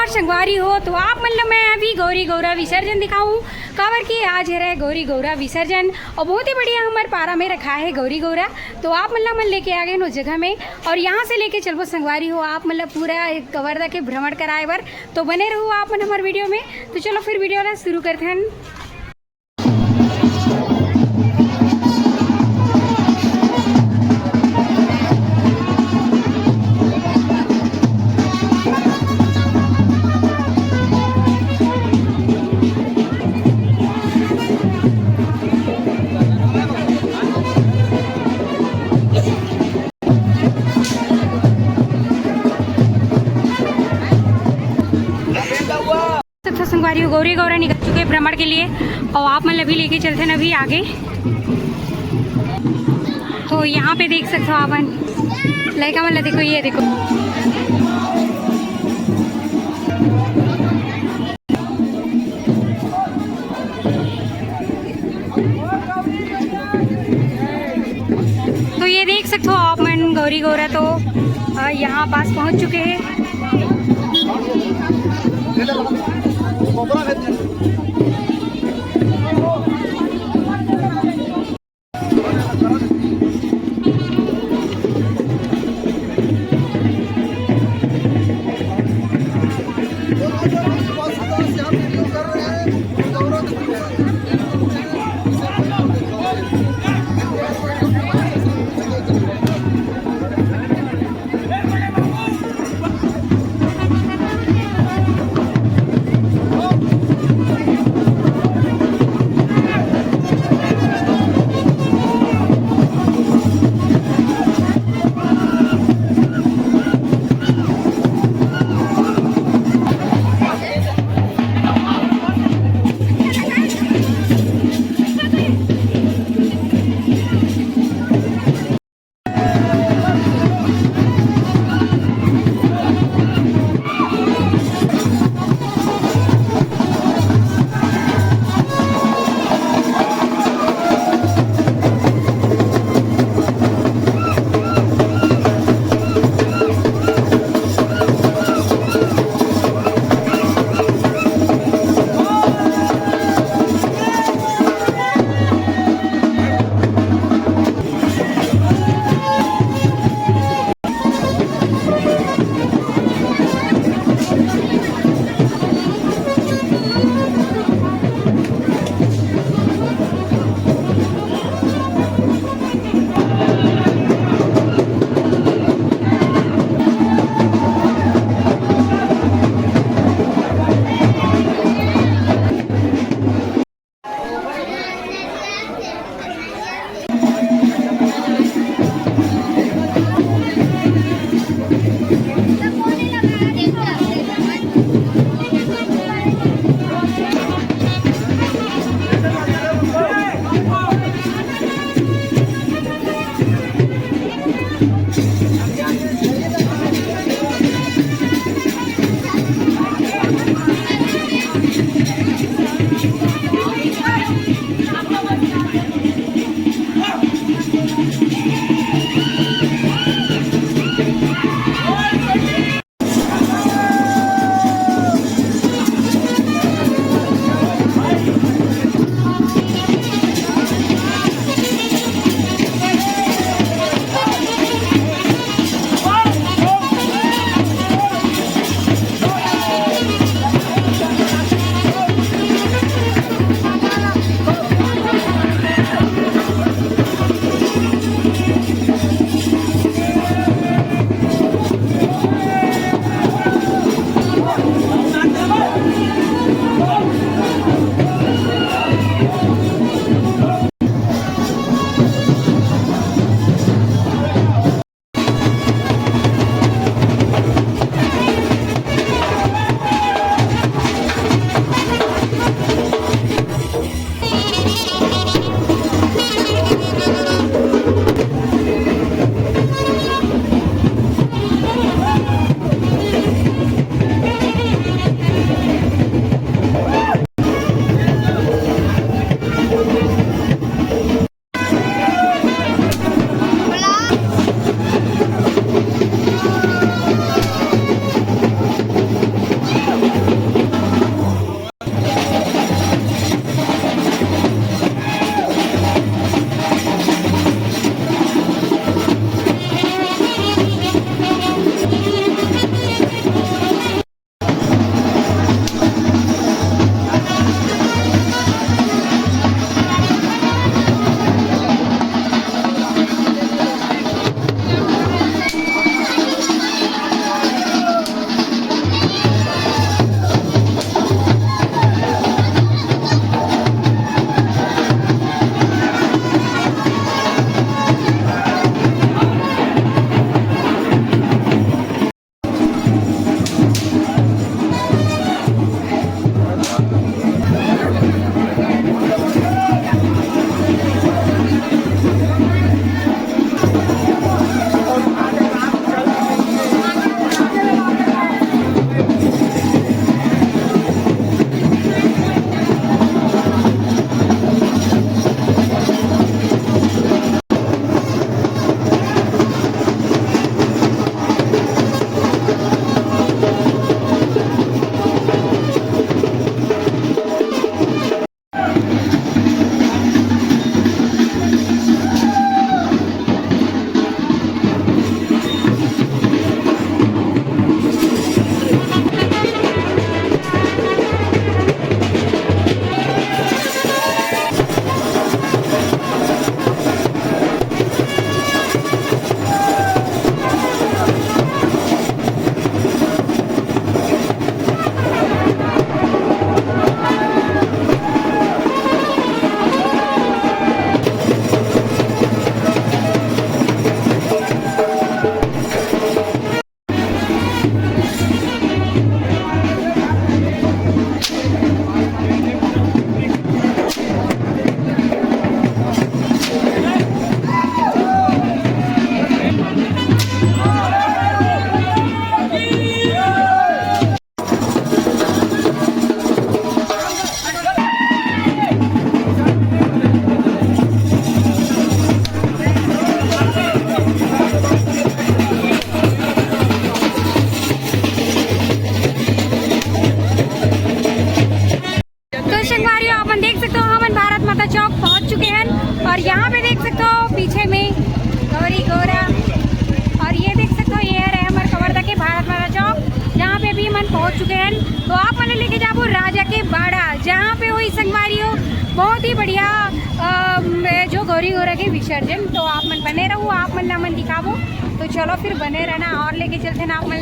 संगवारी हो तो आप मतलब मैं अभी गौरी गौरा विसर्जन दिखाऊं कावर की आज है गौरी गौरा विसर्जन और बहुत ही बढ़िया हमारे पारा में रखा है गौरी गौरा। तो आप मतलब मन लेके आ गए उस जगह में और यहाँ से लेके चलो संगवारी हो आप मतलब पूरा कवर्धा के भ्रमण कराए बर। तो बने रहो आप मन हमारे वीडियो में। तो चलो फिर वीडियो ला शुरू करते हैं। संगवारी गौरी गौरा निकल चुके भ्रमण के लिए और आप मतलब भी लेके चलते हैं अभी आगे। तो यहाँ पे देख सकते हो आप लड़का मतलब देखो ये देखो तो ये देख सकते हो आप मन गौरी गौरा तो यहाँ पास पहुँच चुके हैं। संगवारियों आप देख सकते हो हम भारत माता चौक पहुंच चुके हैं और यहाँ पे देख सकते हो पीछे में गौरी गौरा और ये देख सकते हो ये है हमारे कवर्धा के भारत माता चौक जहाँ पे भी हम पहुंच चुके हैं। तो आप मैंने लेके जाओ राजा के बाड़ा जहाँ पे हुई संगवारियों बहुत ही बढ़िया जो गौरी गौरा के विसर्जन। तो आप मन बने रहो आप मन दिखावो। तो चलो फिर बने रहना और लेके चलते ना आप मन।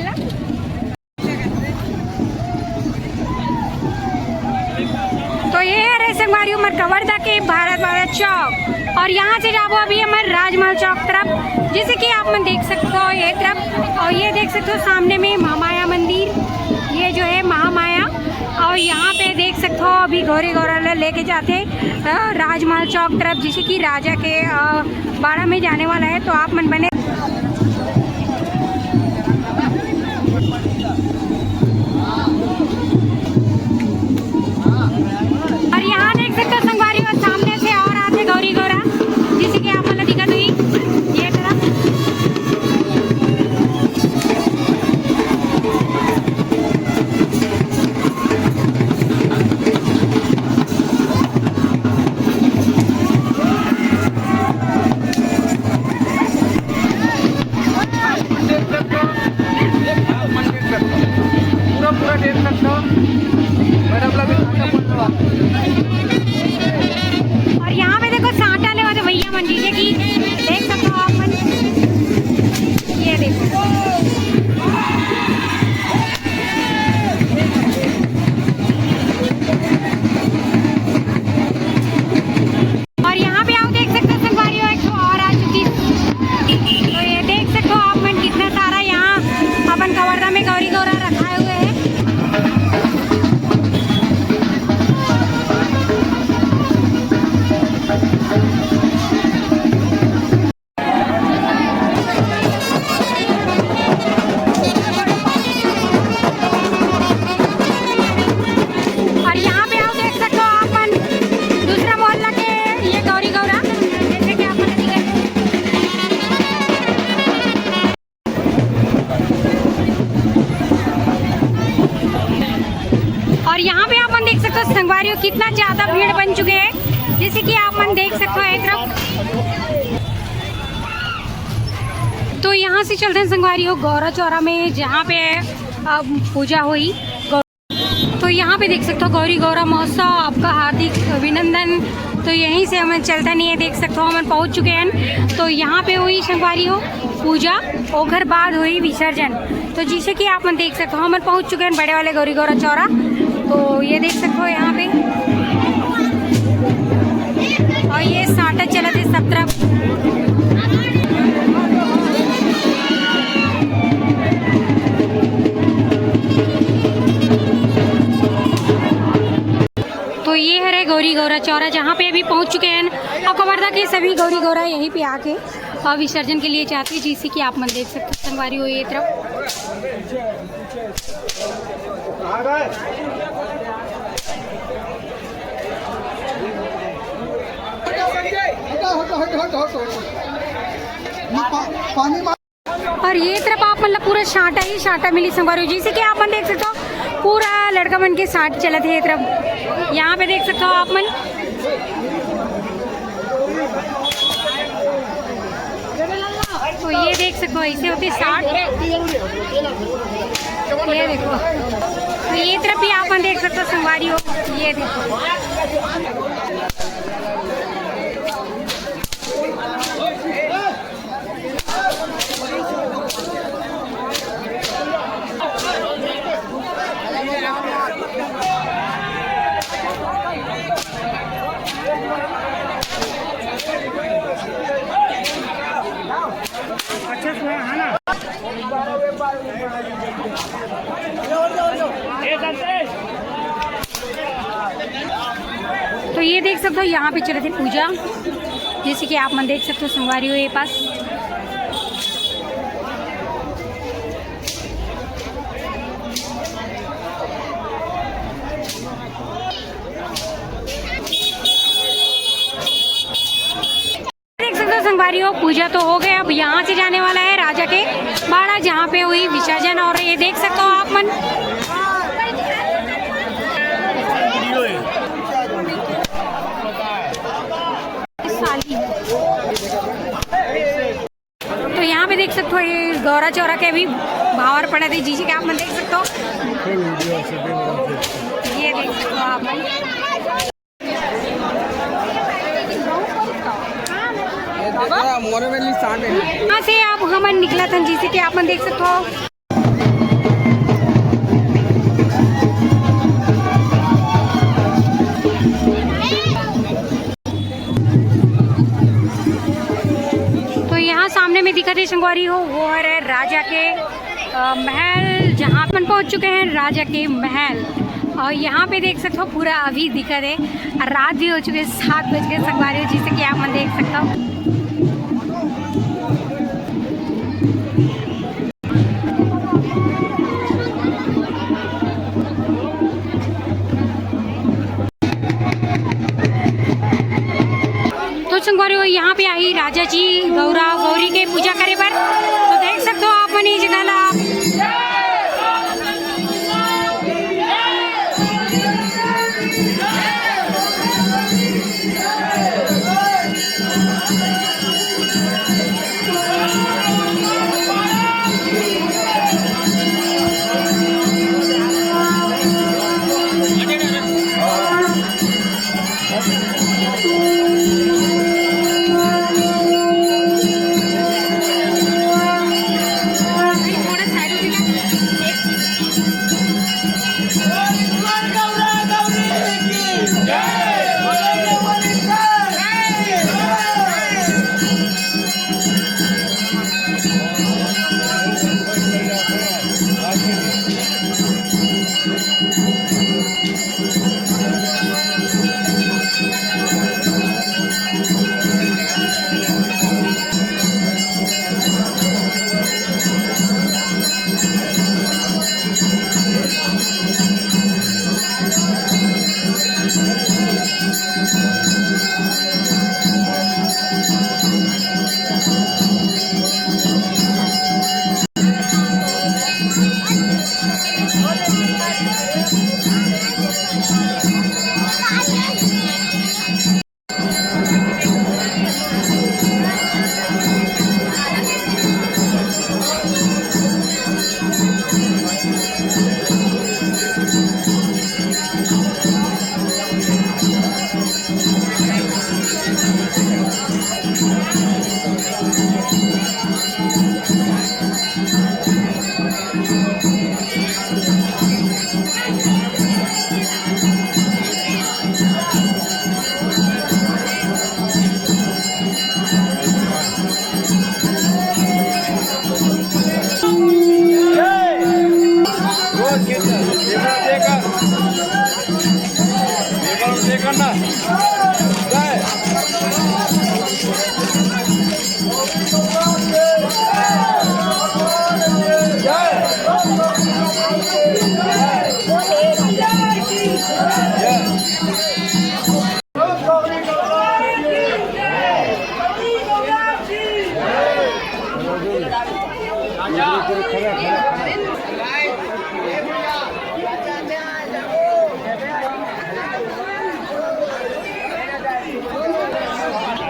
तो ये है संगवारी उमर कवर्धा के भारत माता चौक और यहाँ से जाओ अभी हमारे राजमहल चौक तरफ जैसे कि आप मन देख सकते हो ये तरफ। और ये देख सकते हो सामने में महामाया मंदिर ये जो है महामाया और यहाँ पे देख सकते हो अभी गौरी गौरा लेके जाते राजमहल चौक तरफ जिसे कि राजा के बाड़ा में जाने वाला है। तो आप मन बने और यहाँ देख सकते हो संगवारी और सामने से और आते गौरी गौरा जिसे कि आप मन दिक्कत हुई ये तरफ। और यहाँ पे देखो सांटा ले वाले भैया मन जी की देख सकते हो आप मन ये देखो। और यहाँ पे आप देख सकते हो संगवारी एक और आ चुकी। तो ये देख सकते हो आप मन कितना सारा यहाँ अपन कवर्धा में गौरी गौरा रखाए हुए हैं। और यहाँ पे आप मन देख सकते हो संगवारियों कितना ज्यादा भीड़ बन चुके हैं जैसे कि आप मन देख सकते हो एक तरफ। तो यहाँ से चलते हैं संगवारियों गौरा चौरा में जहाँ पे पूजा हुई। तो यहाँ पे देख सकते हो गौरी गौरा महोत्सव आपका हार्दिक अभिनंदन। तो यहीं से हमें चलता नहीं है देख सकते हो हम पहुँच चुके हैं। तो यहाँ पे हुई संगवारियों पूजा और घर बाद हुई विसर्जन। तो जिसे कि आप मन देख सकते हो हम पहुँच चुके हैं बड़े वाले गौरी गौरा चौरा। तो ये देख सकते हो यहाँ पे और ये सांटा चला थे सब तरफ। तो ये है गौरी गौरा चौरा जहाँ पे अभी पहुँच चुके हैं और कवर्धा के सभी गौरी गौरा यहीं पे आके विसर्जन के लिए चाहते हैं जिसे कि आप मन देख सकते हैं संगवारी हो ये तरफ। और ये तरफ आप मतलब पूरा शांटा ही शांटा मिली संगवारी जिसे कि आप मन देख सकते हो पूरा लड़का मन के साथ चला थे ये तरफ। यहाँ पे देख सकते हो आप मन तो ये देख सकते हो ऐसे होते 60 ये देखो। तो ये तरफ भी आप देख सकते हो संगवारी हो ये देखो। तो ये देख सकते हो यहाँ पे चले थे पूजा जैसे कि आप मन देख सकते हो संगवारी हो ये पास। देख सकते हो संगवारी हो पूजा तो हो गया। अब यहाँ से जाने वाला है राजा के बाड़ा जहाँ पे हुई विसर्जन। और ये देख सकते हो आप मन गौरा चौरा के भी भावर पड़े थे जी के आप मन देख सकते हो। ये देख सकते हो आप मन। यहाँ से आप हम निकला था जी के आप मन देख सकते हो। सामने में दिखा दे संगवारी हो वो है राजा के महल, जहाँ अपन पहुँच चुके हैं राजा के महल। और यहाँ पे देख सकते हो पूरा अभी दिखा दे, रात भी हो चुके 7 बज के संगवारी हो, जिससे कि आप मन देख सकते हो। यहाँ पे आई राजा जी गौरा गौरी के पूजा करे पर, तो देख सकते हो आप मन जगह ला।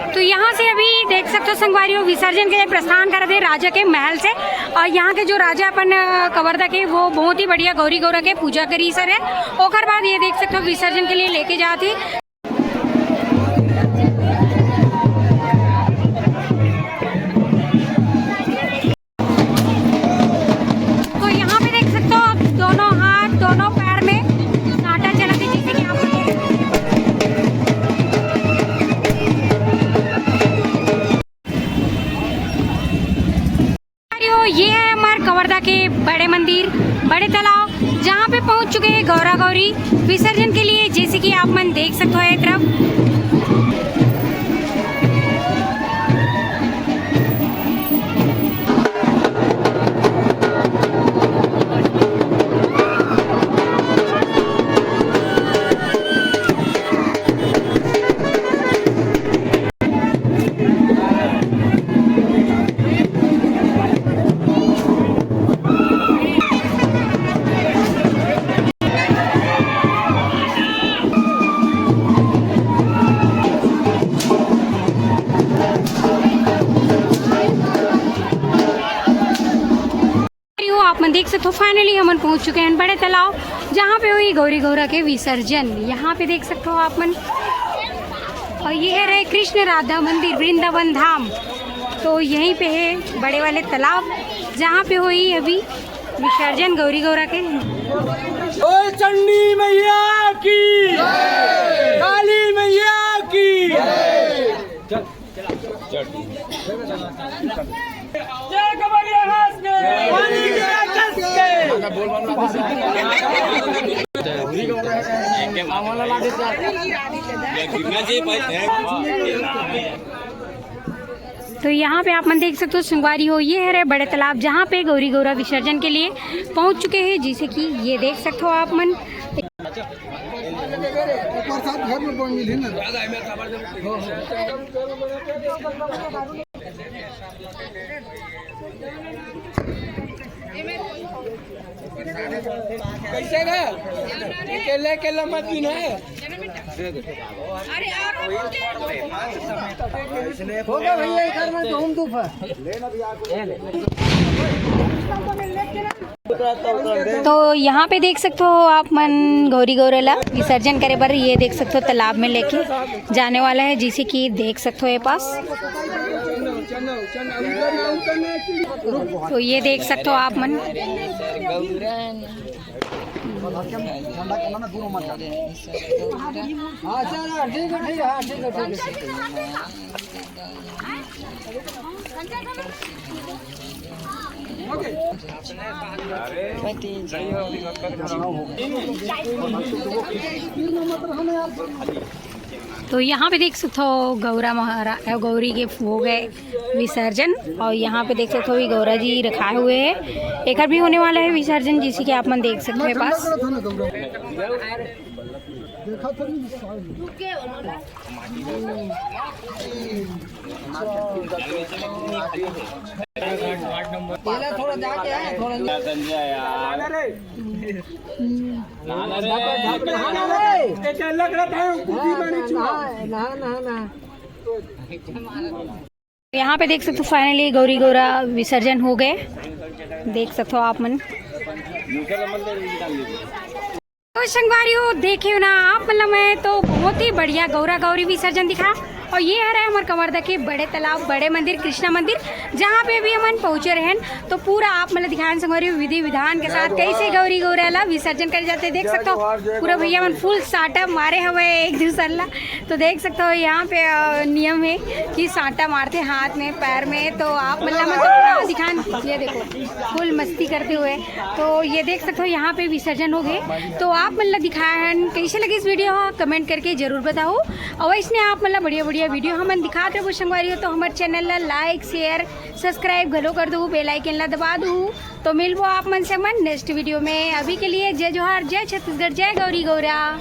तो यहाँ से अभी देख सकते हो संगवारियों विसर्जन के लिए प्रस्थान कर थे राजा के महल से। और यहाँ के जो राजा अपन कवर्धा के वो बहुत ही बढ़िया गौरी गौरा के पूजा करी सर है। ओकर बाद ये देख सकते हो विसर्जन के लिए लेके जाती। तो यहाँ पे देख सकते हो दोनों हाथ दोनों पैर में कांटा चलाते जैसे कि आप ये है हमारे कवर्धा के बड़े मंदिर बड़े तालाब, जहाँ पे पहुँच चुके हैं गौरा गौरी विसर्जन के लिए, जैसे कि आप मन देख सकते हो ये तरफ। मन देख सकते हो फाइनली हम पहुंच चुके हैं बड़े तालाब जहाँ पे हुई गौरी गौरा के विसर्जन। यहाँ पे देख सकते हो आप मन। और ये है रहे कृष्ण राधा मंदिर वृंदावन धाम। तो यहीं पे है बड़े वाले तालाब जहाँ पे हुई अभी विसर्जन गौरी गौरा के। ओए चंडी मैया की, काली मैया की। जय कबड्डी हंस के, पानी के कस के। तो यहाँ पे आप मन देख सकते हो संगवारी हो ये है रे बड़े तालाब जहाँ पे गौरी गौरा विसर्जन के लिए पहुँच चुके हैं। जैसे कि ये देख सकते हो आप मन। कैसे ना अकेले अकेले मत पीना है। होगा भैया एक बार में घूम दूँ तो यहाँ पे देख सकते हो आप मन गौरी गौरेला विसर्जन करे बर ये देख सकते हो तालाब में लेके जाने वाला है। जैसे कि देख सकते हो ये पास। तो ये देख सकते हो आप मन। तो यहाँ पे देख सकते हो गौरा महाराज गौरी के हो गए विसर्जन। और यहाँ पे देख सकते हो ये गौरा जी रखाए हुए हैं। एक भी होने वाला है विसर्जन जिसे कि आप मन देख सकते हो पास। थोड़ा जाके है थोड़ा यहाँ पे देख सकते हो फाइनली गौरी गौरा विसर्जन हो गए। देख सकते हो आप मन। तो संगवारी हो देखे हो ना आप मतलब मैं तो बहुत ही बढ़िया गौरा गौरी विसर्जन दिखा। और ये है हमारे कवर्धा के बड़े तालाब बड़े मंदिर कृष्णा मंदिर जहाँ पे भी हम पहुँचे रहे। तो पूरा आप मतलब दिखाएं संगवारी विधि विधान के साथ कैसे गौरी गौराला विसर्जन करे जाते देख सकते हो। पूरा भैया मन फुल साटा मारे हुए एक दूसरा। तो देख सकते हो यहाँ पे नियम है कि साटा मारते हाथ में पैर में। तो आप मतलब पूरा दिखाएं ये देखो फुल मस्ती करते हुए। तो ये देख सकते हो यहाँ पे विसर्जन हो गए। तो आप मतलब दिखाएं कैसे लगे इस वीडियो कमेंट करके जरूर बताओ। और इसने आप मतलब बढ़िया बढ़िया वीडियो हम दिखाते हो संगवारी हो। तो हमारे चैनल ला लाइक शेयर सब्सक्राइब घलो कर दो बेल आइकन ला दबा दो। तो मिलबो आप मन से मन नेक्स्ट वीडियो में। अभी के लिए जय जोहार जय छत्तीसगढ़ जय गौरी गौरा।